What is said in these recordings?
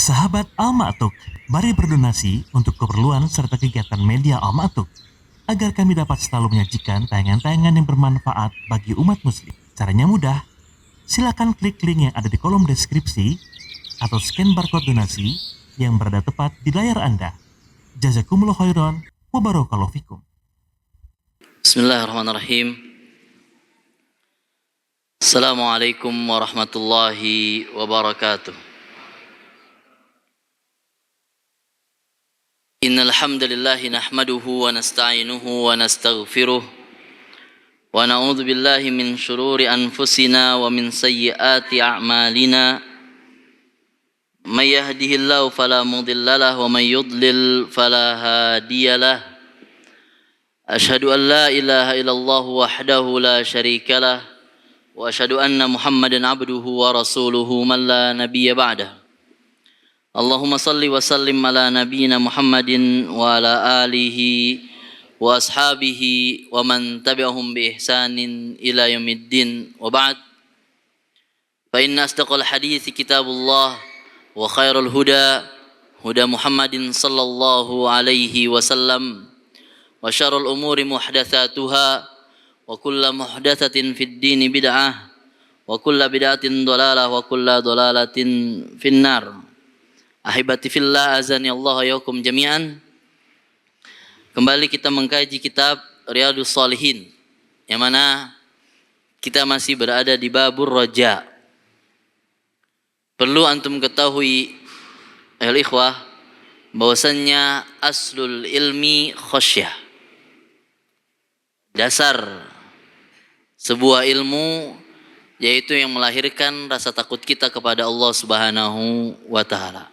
Sahabat Al-Ma'tuk, mari berdonasi untuk keperluan serta kegiatan media Al-Ma'tuk agar kami dapat selalu menyajikan tayangan-tayangan yang bermanfaat bagi umat muslim. Caranya mudah, silakan klik link yang ada di kolom deskripsi atau scan barcode donasi yang berada tepat di layar Anda. Jazakumullah khairan wa barakallahu fikum. Bismillahirrahmanirrahim. Assalamualaikum warahmatullahi wabarakatuh. Innal hamdalillah nahmaduhu wa nasta'inuhu wa nastaghfiruh wa na'udzu billahi min shururi anfusina wa min sayyiati a'malina. May yahdihillahu fala mudilla lahu wa may yudlil fala hadiyalah. Asyhadu an la ilaha illallah wahdahu la syarikalah wa asyhadu anna Muhammadan abduhu wa rasuluhu man la nabiyya ba'dah. Allahumma salli wa sallim ala nabiyyina Muhammadin wa ala alihi wa ashabihi wa man tabi'ahum bi ihsanin ila yaumiddin wa ba'd. Fa inna asdaqal hadithi kitabullah wa khairul huda huda Muhammadin sallallahu alaihi wasallam wa syarrul umuri muhdatsatuha wa kullu muhdatsatin fid dini bid'ah wa kullu bid'atin dhalalah wa kullu dhalalatin finnar. Ahibati fillah, azani Allah yakum jami'an. Kembali kita mengkaji kitab Riyadhus Shalihin, yang mana kita masih berada di babur roja. Perlu antum ketahui ikhwah bahwasannya aslul ilmi khasyah. Dasar sebuah ilmu yaitu yang melahirkan rasa takut kita kepada Allah Subhanahu wa taala.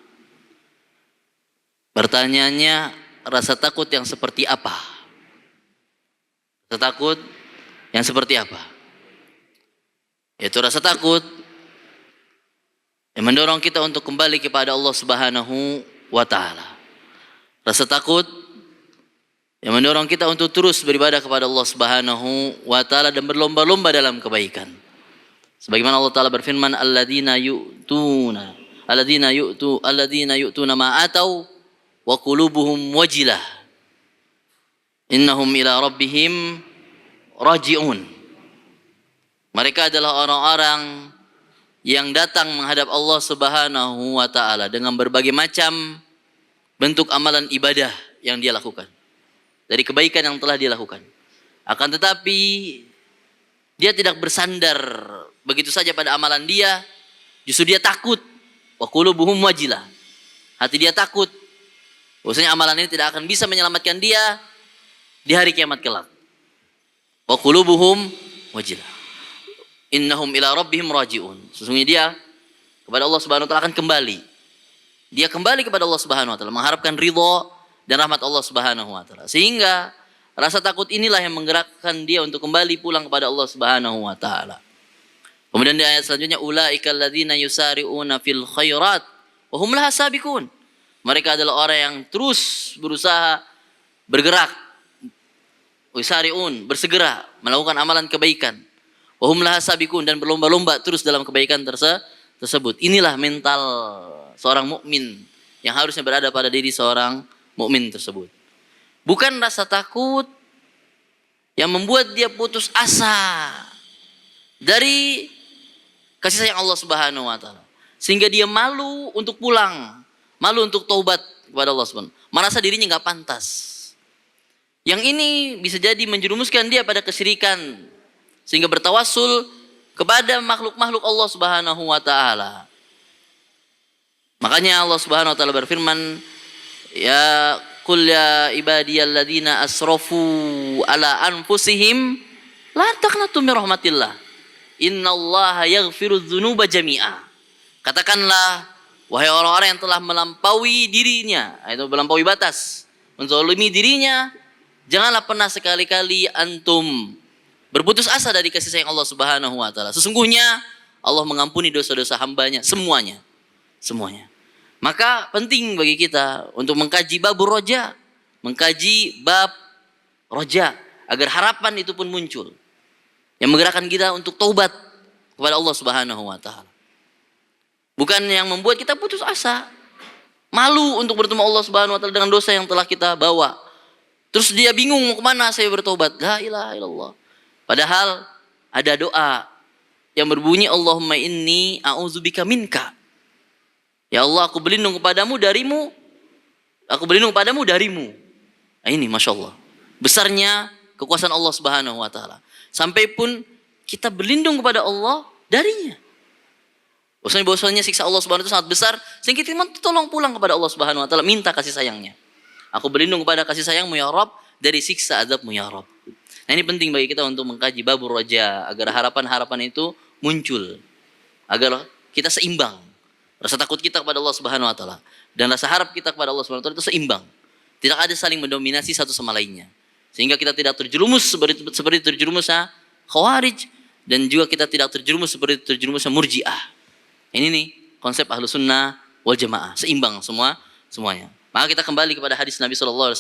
Pertanyaannya, rasa takut yang seperti apa? Rasa takut yang seperti apa? Yaitu rasa takut yang mendorong kita untuk kembali kepada Allah Subhanahu wa taala. Rasa takut yang mendorong kita untuk terus beribadah kepada Allah Subhanahu wa taala dan berlomba-lomba dalam kebaikan. Sebagaimana Allah taala berfirman, alladzina yu'tuna ma atau wa qulubuhum wajilah innahum ila rabbihim raji'un. Mereka adalah orang-orang yang datang menghadap Allah Subhanahu wa taala dengan berbagai macam bentuk amalan ibadah yang dia lakukan, dari kebaikan yang telah dia lakukan. Akan tetapi dia tidak bersandar begitu saja pada amalan dia, justru dia takut. Wa qulubuhum wajilah. Hati dia takut bahwasanya amalan ini tidak akan bisa menyelamatkan dia di hari kiamat kelak. Wa qulubuhum wajilah. Innahum ila rabbihim raji'un. Sesungguhnya dia kepada Allah Subhanahu wa taala akan kembali. Dia kembali kepada Allah Subhanahu wa taala mengharapkan ridha dan rahmat Allah Subhanahu wa taala. Sehingga rasa takut inilah yang menggerakkan dia untuk kembali pulang kepada Allah Subhanahu wa taala. Kemudian di ayat selanjutnya, ulaikal ladzina yusari'una fil khairat wa hum laha sabiqun. Mereka adalah orang yang terus berusaha bergerak, wisariun, bersegera melakukan amalan kebaikan. Wa hum laha sabiqun, dan berlomba-lomba terus dalam kebaikan tersebut. Inilah mental seorang mukmin yang harusnya berada pada diri seorang mukmin tersebut. Bukan rasa takut yang membuat dia putus asa dari kasih sayang Allah Subhanahu wa taala, sehingga dia malu untuk pulang, malu untuk taubat kepada Allah Subhanahu. Merasa dirinya nggak pantas. Yang ini bisa jadi menjerumuskan dia pada kesyirikan, sehingga bertawassul kepada makhluk-makhluk Allah Subhanahu wa taala. Makanya Allah Subhanahu wa taala berfirman, ya qul ya ibadiyalladzina asrafu ala anfusihim la taqnatu min rahmatillah. Innallaha yaghfirudz dzunuba jami'a. Katakanlah, wahai orang-orang yang telah melampaui dirinya, itu melampaui batas, menzalimi dirinya, janganlah pernah sekali-kali antum berputus asa dari kasih sayang Allah Subhanahu wa taala. Sesungguhnya Allah mengampuni dosa-dosa hambanya semuanya. Maka penting bagi kita untuk mengkaji babur roja, mengkaji bab roja, agar harapan itu pun muncul yang menggerakkan kita untuk taubat kepada Allah Subhanahu wa taala. Bukan yang membuat kita putus asa. Malu untuk bertemu Allah Subhanahu wa taala dengan dosa yang telah kita bawa. Terus dia bingung mau kemana saya bertobat. La ilaha illallah. Padahal ada doa yang berbunyi Allahumma inni a'udzubika minka. Ya Allah, aku berlindung kepadamu darimu. Aku berlindung kepadamu darimu. Nah, ini Masya Allah. Besarnya kekuasaan Allah Subhanahu wa taala. Sampai pun kita berlindung kepada Allah darinya. Bahwasanya siksa Allah Subhanahu wa taala sangat besar, sehingga kita tolong pulang kepada Allah Subhanahu wa taala, minta kasih sayangnya. Aku berlindung kepada kasih sayangmu ya Rabb dari siksa azabmu ya Rabb. Nah, ini penting bagi kita untuk mengkaji babur raja agar harapan-harapan itu muncul. Agar kita seimbang. Rasa takut kita kepada Allah Subhanahu wa taala dan rasa harap kita kepada Allah Subhanahu wa taala itu seimbang. Tidak ada saling mendominasi satu sama lainnya. Sehingga kita tidak terjerumus seperti terjerumusnya Khawarij dan juga kita tidak terjerumus seperti terjerumusnya Murji'ah. Ini nih konsep Ahlus Sunnah wal Jamaah, seimbang semuanya. Maka kita kembali kepada hadis Nabi SAW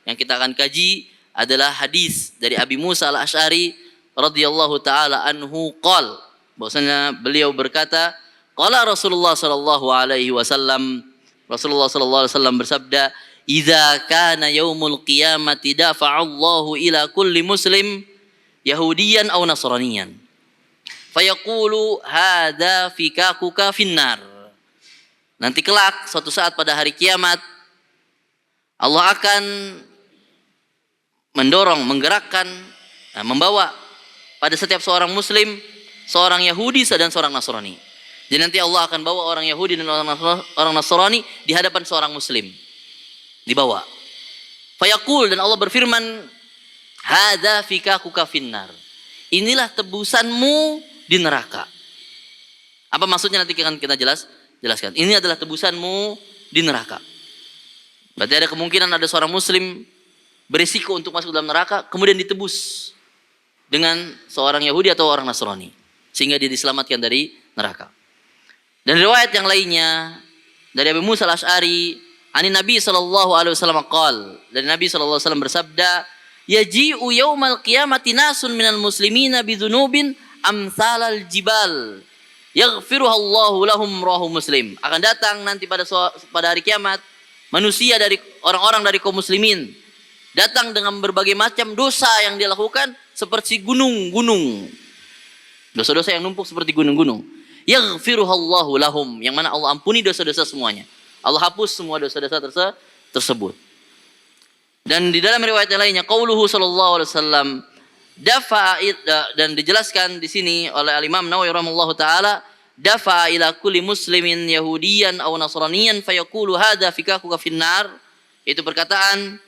yang kita akan kaji adalah hadis dari Abi Musa al-Asy'ari radhiyallahu taala anhu qol, bahwasanya beliau berkata, qala Rasulullah sallallahu alaihi wasallam, Rasulullah sallallahu alaihi wasallam bersabda, "Idza kana yaumul qiyamati dafa'allahu ila kulli muslim yahudiyan aw nasraniyan fayaqulu hadza fikakuka finnar." Nanti kelak suatu saat pada hari kiamat Allah akan mendorong, menggerakkan, membawa pada setiap seorang muslim, seorang Yahudi dan seorang Nasrani. Jadi nanti Allah akan bawa orang Yahudi dan orang Nasrani di hadapan seorang muslim. Dibawa. Fayaqul, dan Allah berfirman, hadza fikakuka finnar. Inilah tebusanmu di neraka. Apa maksudnya nanti akan kita jelaskan. Ini adalah tebusanmu di neraka. Berarti ada kemungkinan ada seorang muslim berisiko untuk masuk dalam neraka, kemudian ditebus dengan seorang Yahudi atau orang Nasrani, sehingga dia diselamatkan dari neraka. Dan riwayat yang lainnya dari Abu Musa al-Asy'ari, ani Nabi sallallahu alaihi wasallam qol, dari Nabi sallallahu alaihi wasallam bersabda, yaji'u yaumal qiyamati nasun minal muslimina bidzunubin amsalal jibal yaghfiruha Allahu lahum, rawahu Muslim. Akan datang nanti pada hari kiamat manusia dari orang-orang dari kaum muslimin datang dengan berbagai macam dosa yang dia lakukan seperti gunung-gunung. Dosa-dosa yang numpuk seperti gunung-gunung. Yaghfiruhallahu lahum, yang mana Allah ampuni dosa-dosa semuanya. Allah hapus semua dosa-dosa tersebut. Dan di dalam riwayat yang lainnya qauluhu sallallahu alaihi wasallam dan dijelaskan di sini oleh Al-Imam Nawawi rahimahullahu taala, dafa ila kulli muslimin yahudiyan aw nasraniyan fayaqulu hadza fikakuka finnar. Itu perkataan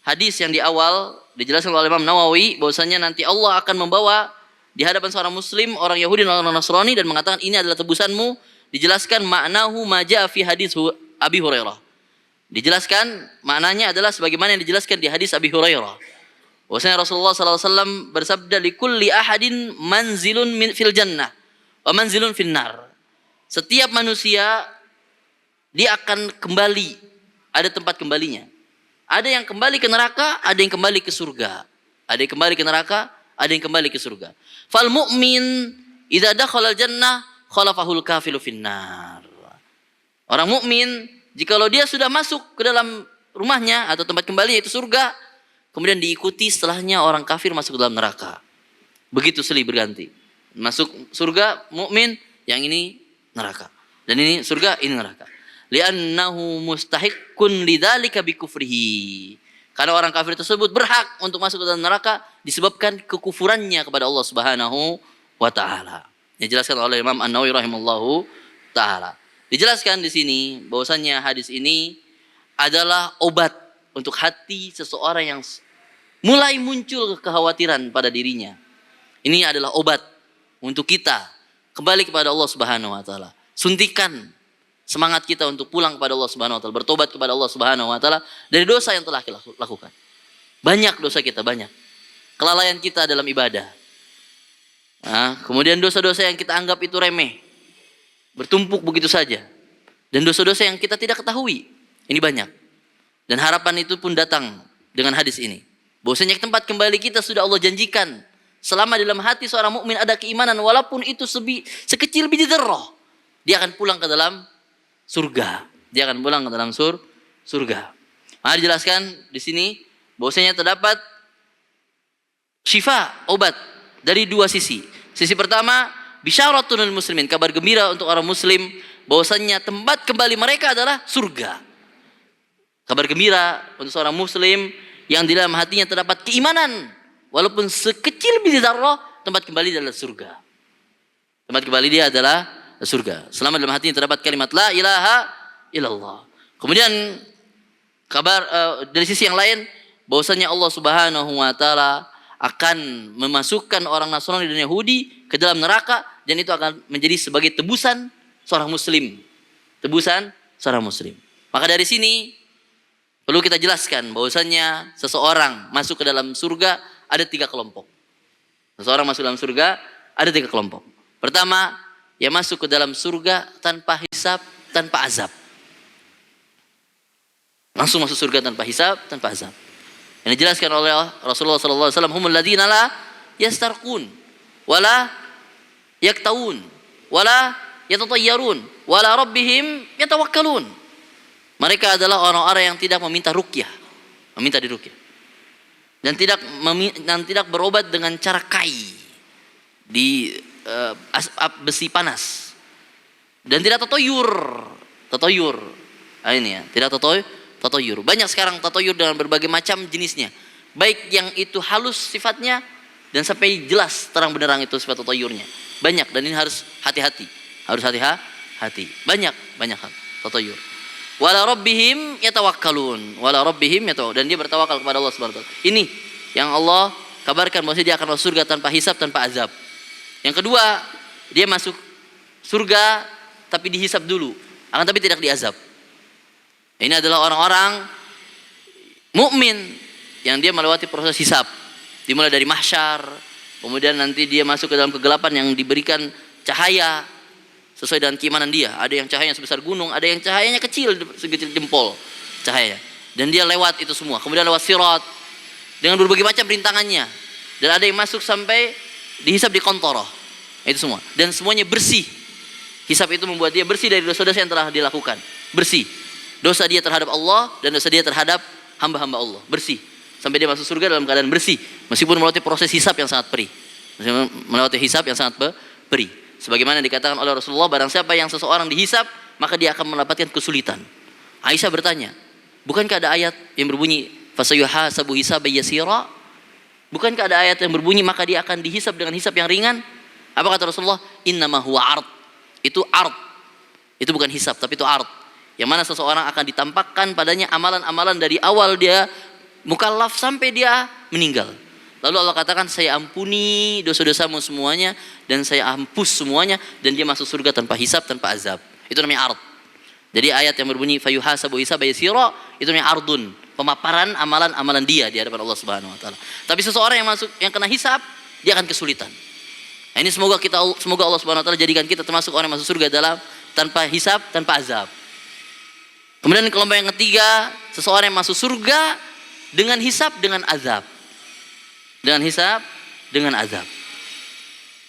hadis yang di awal dijelaskan oleh Imam Nawawi bahwasanya nanti Allah akan membawa di hadapan seorang muslim orang Yahudi dan orang Nasrani dan mengatakan ini adalah tebusanmu. Dijelaskan maknahu ma jaa fi hadis Abi Hurairah. Dijelaskan maknanya adalah sebagaimana yang dijelaskan di hadis Abi Hurairah. Bahwasanya Rasulullah sallallahu alaihi wasallam bersabda, likulli ahadin manzilun fil jannah wa manzilun finnar. Setiap manusia dia akan kembali, ada tempat kembalinya. Ada yang kembali ke neraka, ada yang kembali ke surga. Ada yang kembali ke neraka, ada yang kembali ke surga. Fal mu'min idza dakhala al-jannah khalafahul kafiru finnar. Orang mukmin jikalau dia sudah masuk ke dalam rumahnya atau tempat kembalinya itu surga, kemudian diikuti setelahnya orang kafir masuk ke dalam neraka. Begitu silih berganti. Masuk surga mukmin, yang ini neraka. Dan ini surga, ini neraka. Li'annahu mustahiqqun lidzalika bikufrihi. Karena orang kafir tersebut berhak untuk masuk ke dalam neraka disebabkan kekufurannya kepada Allah Subhanahu wa taala. Dijelaskan oleh Imam An-Nawawi rahimallahu taala. Dijelaskan di sini bahwasannya hadis ini adalah obat untuk hati seseorang yang mulai muncul kekhawatiran pada dirinya. Ini adalah obat untuk kita kembali kepada Allah Subhanahu wa taala. Suntikan semangat kita untuk pulang kepada Allah Subhanahu wa taala, bertobat kepada Allah Subhanahu wa taala dari dosa yang telah kita lakukan. Banyak dosa kita, banyak. Kelalaian kita dalam ibadah. Kemudian dosa-dosa yang kita anggap itu remeh, bertumpuk begitu saja. Dan dosa-dosa yang kita tidak ketahui, ini banyak. Dan harapan itu pun datang dengan hadis ini. Bahwasanya tempat kembali kita sudah Allah janjikan. Selama dalam hati seorang mukmin ada keimanan, walaupun itu sekecil biji dzarrah, dia akan pulang ke dalam surga. dia akan pulang ke dalam surga. Maka dijelaskan di sini bahwasanya terdapat syifa, obat dari dua sisi. Sisi pertama, bisyaratun lil muslimin, kabar gembira untuk orang muslim bahwasanya tempat kembali mereka adalah surga. Kabar gembira untuk seorang muslim yang di dalam hatinya terdapat keimanan, walaupun sekecil biji zarrah, tempat kembali adalah surga. Tempat kembali dia adalah surga. Selama dalam hatinya terdapat kalimat la ilaha illallah. Kemudian kabar dari sisi yang lain bahwasanya Allah Subhanahu wa taala akan memasukkan orang Nasrani dan Yahudi ke dalam neraka, dan itu akan menjadi sebagai tebusan seorang muslim. Tebusan seorang muslim. Maka dari sini perlu kita jelaskan bahwasanya seseorang masuk ke dalam surga ada 3 kelompok. Seseorang masuk dalam surga ada 3 kelompok. Pertama, yang masuk ke dalam surga tanpa hisab, tanpa azab. Langsung masuk surga tanpa hisab, tanpa azab. Yang dijelaskan oleh Rasulullah sallallahu alaihi wasallam, humul ladzina la yastarqun wala yaktawun wala yatatayyarun wala rabbihim yatawakkalun. Mereka adalah orang-orang yang tidak meminta ruqyah, meminta diruqyah. Dan tidak berobat dengan cara kai di besi panas. Dan tidak tatoyur. Nah, ini ya, tidak tatoyur. Banyak sekarang tatoyur dengan berbagai macam jenisnya. Baik yang itu halus sifatnya dan sampai jelas terang benderang itu sifat tatoyurnya. Banyak, dan ini harus hati-hati. Harus hati-hati. Banyak hal tatoyur. Wala rabbihim yatawakkalun. Dan dia bertawakal kepada Allah Subhanahu wa taala. Ini yang Allah kabarkan bahwa dia akan masuk surga tanpa hisab, tanpa azab. Yang kedua, dia masuk surga tapi dihisab dulu, akan tapi tidak diazab. Ini adalah orang-orang mukmin yang dia melewati proses hisab. Dimulai dari mahsyar, kemudian nanti dia masuk ke dalam kegelapan yang diberikan cahaya sesuai dengan keimanan dia. Ada yang cahayanya sebesar gunung, ada yang cahayanya kecil, sekecil jempol cahaya. Dan dia lewat itu semua. Kemudian lewat sirat dengan berbagai macam rintangannya. Dan ada yang masuk sampai dihisab di kontoroh. Itu semua. Dan semuanya bersih. Hisab itu membuat dia bersih dari dosa-dosa yang telah dilakukan. Bersih. Dosa dia terhadap Allah dan dosa dia terhadap hamba-hamba Allah. Bersih. Sampai dia masuk surga dalam keadaan bersih. Meskipun melewati proses hisab yang sangat perih. Melewati hisab yang sangat perih. Sebagaimana dikatakan oleh Rasulullah, barang siapa yang seseorang dihisab, maka dia akan mendapatkan kesulitan. Aisyah bertanya, bukankah ada ayat yang berbunyi fasayuhasabu hisaban yasira? Bukankah ada ayat yang berbunyi maka dia akan dihisab dengan hisab yang ringan? Apa kata Rasulullah? Innama huwa ard. Itu ard. Itu bukan hisab, tapi itu ard. Yang mana seseorang akan ditampakkan padanya amalan-amalan dari awal dia mukallaf sampai dia meninggal. Lalu Allah katakan, saya ampuni dosa-dosamu semuanya dan saya hapus semuanya, dan dia masuk surga tanpa hisab, tanpa azab. Itu namanya ard. Jadi ayat yang berbunyi fayuhasabu hisaban yasira itu namanya ardun, pemaparan amalan-amalan dia di hadapan Allah Subhanahu wa taala. Tapi seseorang yang kena hisab, dia akan kesulitan. Nah, ini semoga Allah Subhanahu wa taala jadikan kita termasuk orang yang masuk surga dalam tanpa hisab, tanpa azab. Kemudian kelompok yang ketiga, seseorang yang masuk surga dengan hisab, dengan azab. Dengan hisab, dengan azab.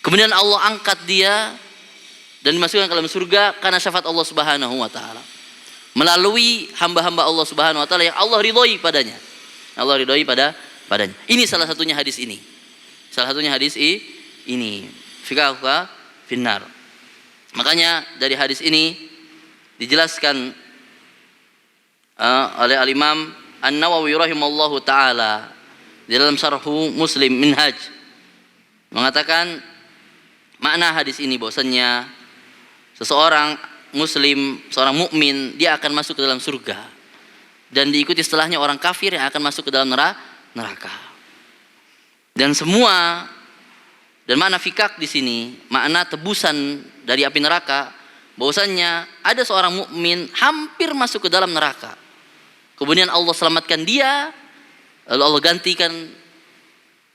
Kemudian Allah angkat dia dan dimasukkan ke dalam surga karena syafaat Allah Subhanahu wa taala. Melalui hamba-hamba Allah Subhanahu wa taala yang Allah ridhoi padanya. Allah ridhoi padanya. Ini salah satunya hadis ini. Salah satunya hadis ini. Fikahuka finnar. Makanya dari hadis ini dijelaskan oleh Al-Imam An-Nawawi rahimallahu taala di dalam Syarhu Muslim Minhaj mengatakan makna hadis ini bahwasannya seseorang muslim, seorang mukmin, dia akan masuk ke dalam surga dan diikuti setelahnya orang kafir yang akan masuk ke dalam neraka. Dan semua, dan makna fikak di sini, makna tebusan dari api neraka, bahwasannya ada seorang mukmin hampir masuk ke dalam neraka. Kemudian Allah selamatkan dia, lalu Allah gantikan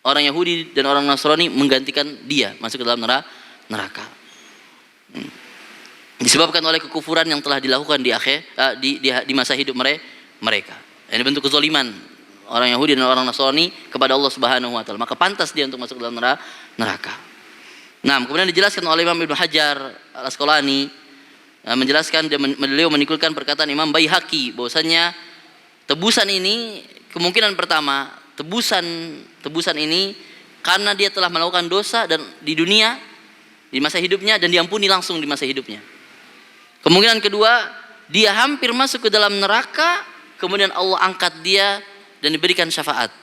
orang Yahudi dan orang Nasrani menggantikan dia masuk ke dalam neraka. Disebabkan oleh kekufuran yang telah dilakukan di masa hidup mereka. Ini bentuk kezaliman orang Yahudi dan orang Nasrani kepada Allah Subhanahu wa taala. Maka pantas dia untuk masuk ke dalam neraka. Nah, kemudian dijelaskan oleh Imam Ibnu Hajar Al-Asqalani menjelaskan, beliau menikulkan perkataan Imam Baihaqi bahwasanya tebusan ini kemungkinan pertama, tebusan ini karena dia telah melakukan dosa dan di dunia di masa hidupnya dan diampuni langsung di masa hidupnya. Kemungkinan kedua, dia hampir masuk ke dalam neraka, kemudian Allah angkat dia dan diberikan syafaat.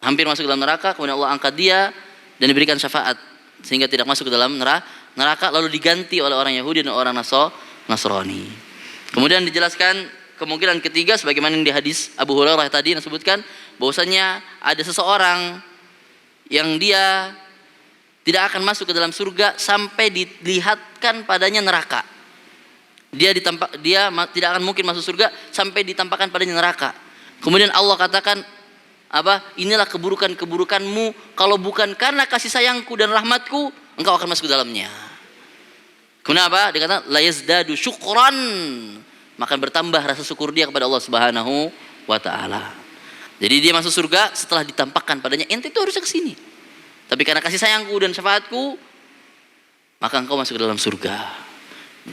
Hampir masuk ke dalam neraka, kemudian Allah angkat dia dan diberikan syafaat sehingga tidak masuk ke dalam neraka, lalu diganti oleh orang Yahudi dan orang Nasrani. Kemudian dijelaskan kemungkinan ketiga sebagaimana di hadis Abu Hurairah tadi yang disebutkan bahwasanya ada seseorang yang dia tidak akan masuk ke dalam surga sampai dilihatkan padanya neraka. Dia tidak akan mungkin masuk surga sampai ditampakkan padanya neraka. Kemudian Allah katakan, inilah keburukan-keburukanmu, kalau bukan karena kasih sayangku dan rahmatku, engkau akan masuk ke dalamnya. Kemudian dia kata la yazdadu syukran, maka bertambah rasa syukur dia kepada Allah Subhanahu wa taala. Jadi dia masuk surga setelah ditampakkan padanya, ente itu harusnya ke sini. Tapi karena kasih sayangku dan syafaatku, maka engkau masuk ke dalam surga.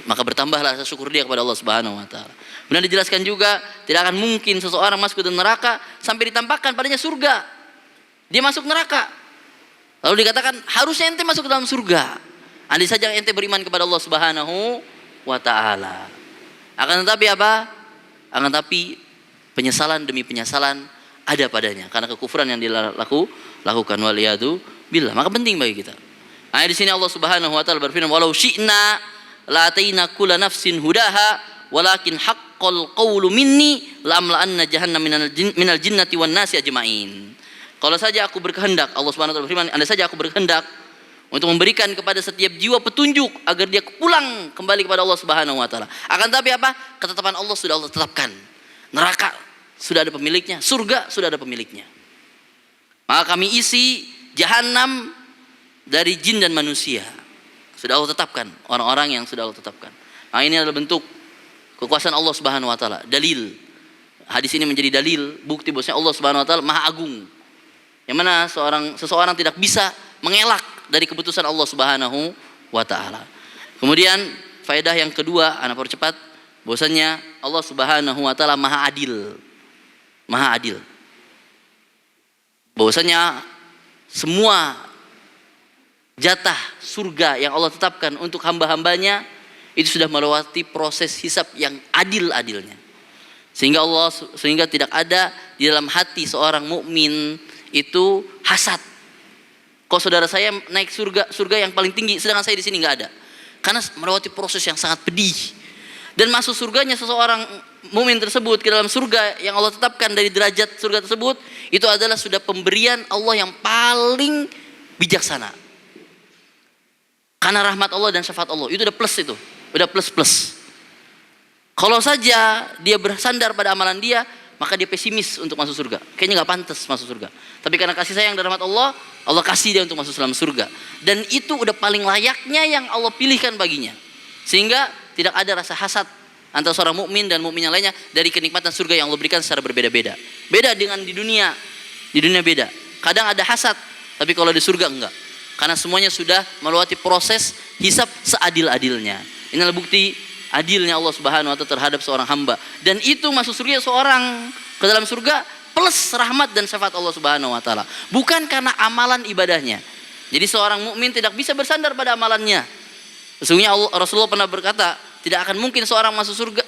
Maka bertambahlah rasa syukur dia kepada Allah Subhanahu wa taala. Kemudian dijelaskan juga, tidak akan mungkin seseorang masuk ke dalam neraka sampai ditampakkan padanya surga. Dia masuk neraka. Lalu dikatakan, harusnya ente masuk ke dalam surga. Andai saja ente beriman kepada Allah Subhanahu wa taala. Akan tetapi Akan tetapi penyesalan demi penyesalan ada padanya karena kekufuran yang dilakukan waliyadu billah. Maka penting bagi kita. Nah, di sini Allah Subhanahu wa taala berfirman, "Walau syi'na la ataina kulla nafsin hudaha walakin haqqal qawlu minni la amla'anna jahannama minal jinnati wan nasi ajma'in." Kalau saja aku berkehendak, Allah Subhanahu wa taala berfirman, andai saja aku berkehendak untuk memberikan kepada setiap jiwa petunjuk agar dia pulang kembali kepada Allah Subhanahu wa taala. Akan tetapi ketetapan Allah sudah Allah tetapkan. Neraka sudah ada pemiliknya, surga sudah ada pemiliknya. Maka kami isi jahanam dari jin dan manusia. Sudah Allah tetapkan, orang-orang yang sudah Allah tetapkan. Nah, ini adalah bentuk kekuasaan Allah Subhanahu wa taala. Dalil. Hadis ini menjadi dalil bukti bahwasanya Allah Subhanahu wa taala Maha Agung. Yang mana seseorang tidak bisa mengelak dari keputusan Allah Subhanahu wa taala. Kemudian faedah yang kedua, ana percepat, bahwasanya Allah Subhanahu wa taala Maha Adil. Maha Adil. Bahwasanya semua jatah surga yang Allah tetapkan untuk hamba-hambanya itu sudah melewati proses hisab yang adil-adilnya. Sehingga tidak ada di dalam hati seorang mukmin itu hasad. Kok saudara saya naik surga yang paling tinggi sedangkan saya di sini nggak ada. Karena melewati proses yang sangat pedih. Dan masuk surganya seseorang mukmin tersebut ke dalam surga yang Allah tetapkan dari derajat surga tersebut itu adalah sudah pemberian Allah yang paling bijaksana. Karena rahmat Allah dan syafaat Allah itu udah plus, itu udah plus. Kalau saja dia bersandar pada amalan dia, maka dia pesimis untuk masuk surga. Kayaknya nggak pantas masuk surga. Tapi karena kasih sayang dan rahmat Allah, Allah kasih dia untuk masuk dalam surga. Dan itu udah paling layaknya yang Allah pilihkan baginya. Sehingga tidak ada rasa hasad antara seorang mukmin dan mukmin yang lainnya dari kenikmatan surga yang Allah berikan secara berbeda-beda. Beda dengan di dunia. Di dunia beda. Kadang ada hasad, tapi kalau di surga enggak. Karena semuanya sudah melewati proses hisab seadil-adilnya. Inilah bukti adilnya Allah Subhanahu wa taala terhadap seorang hamba. Dan itu masuk surga seorang ke dalam surga plus rahmat dan syafaat Allah Subhanahu wa taala. Bukan karena amalan ibadahnya. Jadi seorang mukmin tidak bisa bersandar pada amalannya. Sesungguhnya Rasulullah pernah berkata, tidak akan mungkin seorang masuk surga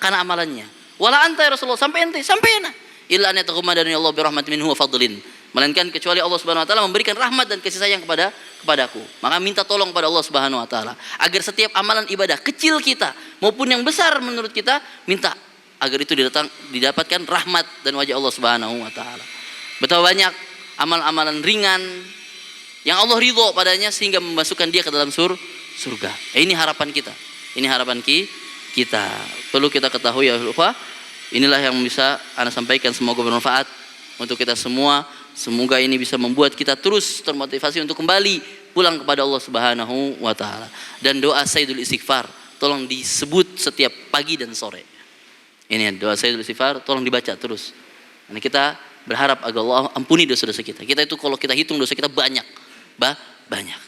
karena amalannya. Wala anta ya Rasulullah, sampai ena. Illa an yataghammadani Allah bi rahmatin minhu wa fadlin. Melainkan kecuali Allah Subhanahu wa taala memberikan rahmat dan kasih sayang kepadaku. Maka minta tolong pada Allah Subhanahu wa taala agar setiap amalan ibadah kecil kita maupun yang besar menurut kita, minta agar itu didapatkan rahmat dan wajah Allah Subhanahu wa taala. Betapa banyak amal-amalan ringan yang Allah ridho padanya sehingga memasukkan dia ke dalam surga. Ini harapan kita. Ini harapan kita. Perlu kita ketahui ya lupa. Inilah yang bisa ana sampaikan, semoga bermanfaat untuk kita semua. Semoga ini bisa membuat kita terus termotivasi untuk kembali pulang kepada Allah Subhanahu wa taala. Dan doa Sayyidul Istighfar tolong disebut setiap pagi dan sore. Ini doa Sayyidul Istighfar tolong dibaca terus. Karena kita berharap agar Allah ampuni dosa-dosa kita. Kita itu kalau kita hitung dosa kita banyak. Banyak.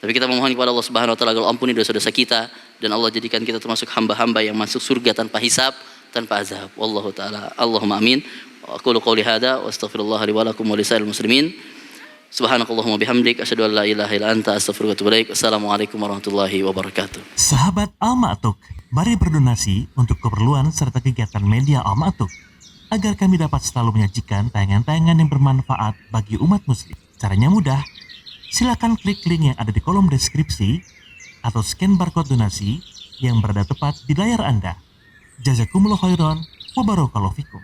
Tapi kita memohon kepada Allah Subhanahu wa taala agar ampuni dosa-dosa kita dan Allah jadikan kita termasuk hamba-hamba yang masuk surga tanpa hisab, tanpa azab. Wallahu taala. Allahumma amin. Aqulu qouli hadza wa astaghfirullah li wa lakum wa lisa'il muslimin. Subhanakallahumma bihamdik asyhadu an la ilaha illa anta astaghfiruka wa atubu ilaik. Assalamualaikum warahmatullahi wabarakatuh. Sahabat Al-Ma'atuk, mari berdonasi untuk keperluan serta kegiatan media Al-Ma'atuk agar kami dapat selalu menyajikan tayangan-tayangan yang bermanfaat bagi umat muslim. Caranya mudah. Silakan klik link yang ada di kolom deskripsi atau scan barcode donasi yang berada tepat di layar Anda. Jazakumullah khairan wa barakallahu fikum.